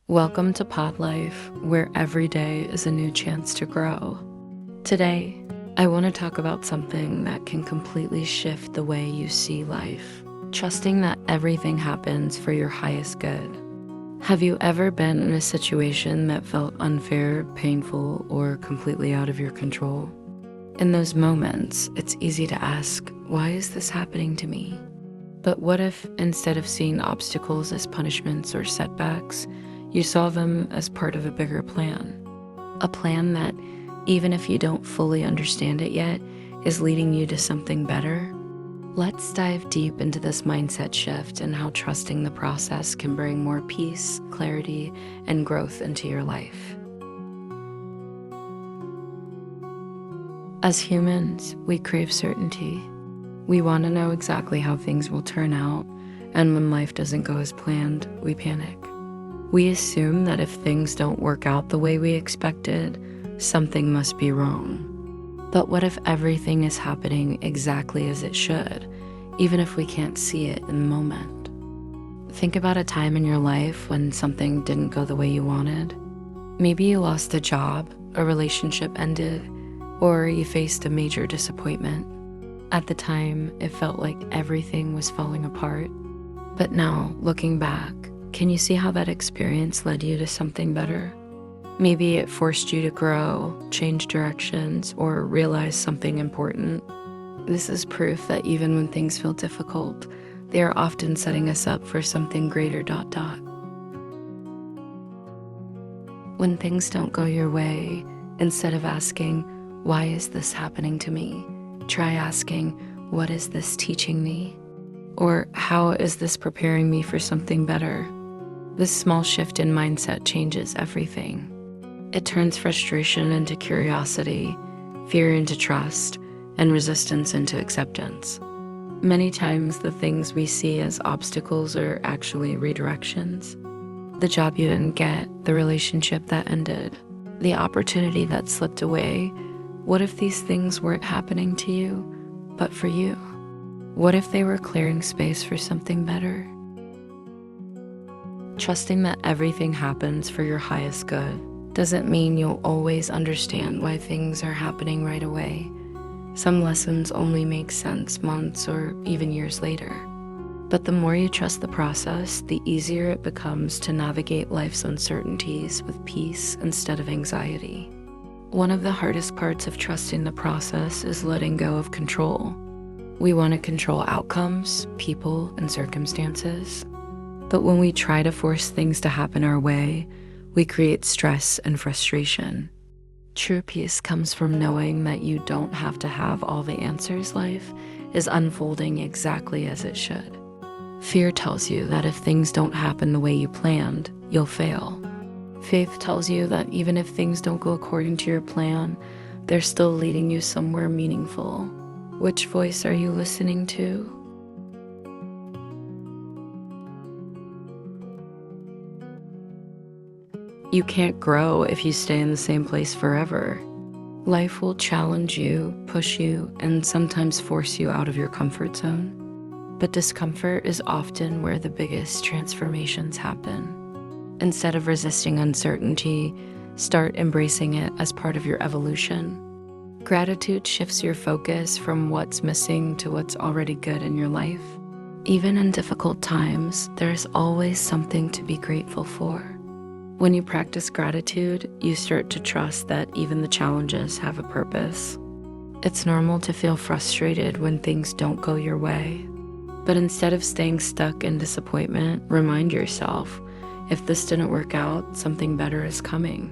Welcome to PodLife, where every day is a new chance to grow. Today, I want to talk about something that can completely shift the way you see life, trusting that everything happens for your highest good. Have you ever been in a situation that felt unfair, painful, or completely out of your control? In those moments, it's easy to ask, why is this happening to me? But what if, instead of seeing obstacles as punishments or setbacks, you saw them as part of a bigger plan? A plan that, even if you don't fully understand it yet, is leading you to something better? Let's dive deep into this mindset shift and how trusting the process can bring more peace, clarity, and growth into your life. As humans, we crave certainty. We want to know exactly how things will turn out, and when life doesn't go as planned, we panic. We assume that if things don't work out the way we expected, something must be wrong. But what if everything is happening exactly as it should, even if we can't see it in the moment? Think about a time in your life when something didn't go the way you wanted. Maybe you lost a job, a relationship ended, or you faced a major disappointment. At the time, it felt like everything was falling apart. But now, looking back, can you see how that experience led you to something better? Maybe it forced you to grow, change directions, or realize something important. This is proof that even when things feel difficult, they are often setting us up for something greater. When things don't go your way, instead of asking, why is this happening to me? Try asking, what is this teaching me? Or how is this preparing me for something better? This small shift in mindset changes everything. It turns frustration into curiosity, fear into trust, and resistance into acceptance. Many times, the things we see as obstacles are actually redirections. The job you didn't get, the relationship that ended, the opportunity that slipped away. What if these things weren't happening to you, but for you? What if they were clearing space for something better? Trusting that everything happens for your highest good doesn't mean you'll always understand why things are happening right away. Some lessons only make sense months or even years later. But the more you trust the process, the easier it becomes to navigate life's uncertainties with peace instead of anxiety. One of the hardest parts of trusting the process is letting go of control. We want to control outcomes, people, and circumstances. But when we try to force things to happen our way, we create stress and frustration. True peace comes from knowing that you don't have to have all the answers. Life is unfolding exactly as it should. Fear tells you that if things don't happen the way you planned, you'll fail. Faith tells you that even if things don't go according to your plan, they're still leading you somewhere meaningful. Which voice are you listening to? You can't grow if you stay in the same place forever. Life will challenge you, push you, and sometimes force you out of your comfort zone. But discomfort is often where the biggest transformations happen. Instead of resisting uncertainty, start embracing it as part of your evolution. Gratitude shifts your focus from what's missing to what's already good in your life. Even in difficult times, there's always something to be grateful for. When you practice gratitude, you start to trust that even the challenges have a purpose. It's normal to feel frustrated when things don't go your way. But instead of staying stuck in disappointment, remind yourself, if this didn't work out, something better is coming.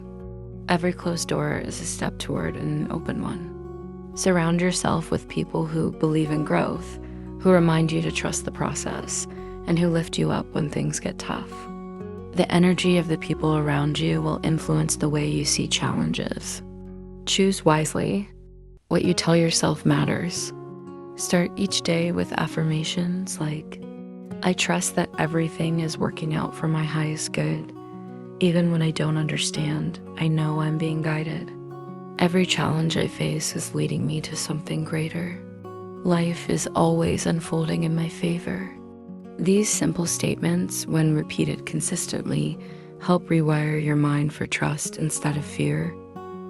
Every closed door is a step toward an open one. Surround yourself with people who believe in growth, who remind you to trust the process, and who lift you up when things get tough. The energy of the people around you will influence the way you see challenges. Choose wisely. What you tell yourself matters. Start each day with affirmations like, I trust that everything is working out for my highest good. Even when I don't understand, I know I'm being guided. Every challenge I face is leading me to something greater. Life is always unfolding in my favor. These simple statements, when repeated consistently, help rewire your mind for trust instead of fear.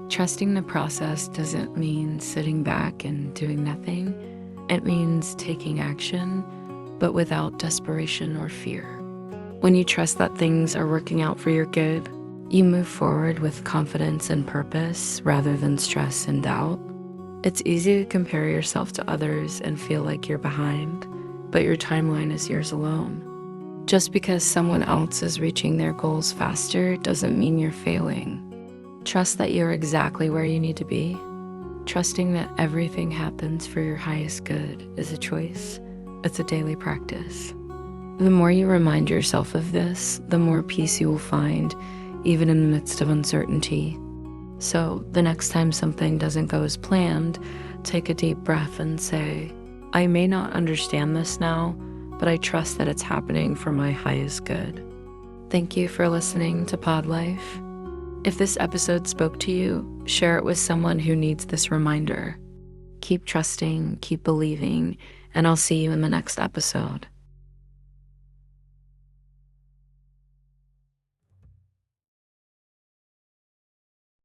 Trusting the process doesn't mean sitting back and doing nothing. It means taking action, but without desperation or fear. When you trust that things are working out for your good, you move forward with confidence and purpose rather than stress and doubt. It's easy to compare yourself to others and feel like you're behind, but your timeline is yours alone. Just because someone else is reaching their goals faster doesn't mean you're failing. Trust that you're exactly where you need to be. Trusting that everything happens for your highest good is a choice. It's a daily practice. The more you remind yourself of this, the more peace you will find, even in the midst of uncertainty. So the next time something doesn't go as planned, take a deep breath and say, I may not understand this now, but I trust that it's happening for my highest good. Thank you for listening to PodLife. If this episode spoke to you, share it with someone who needs this reminder. Keep trusting, keep believing, and I'll see you in the next episode.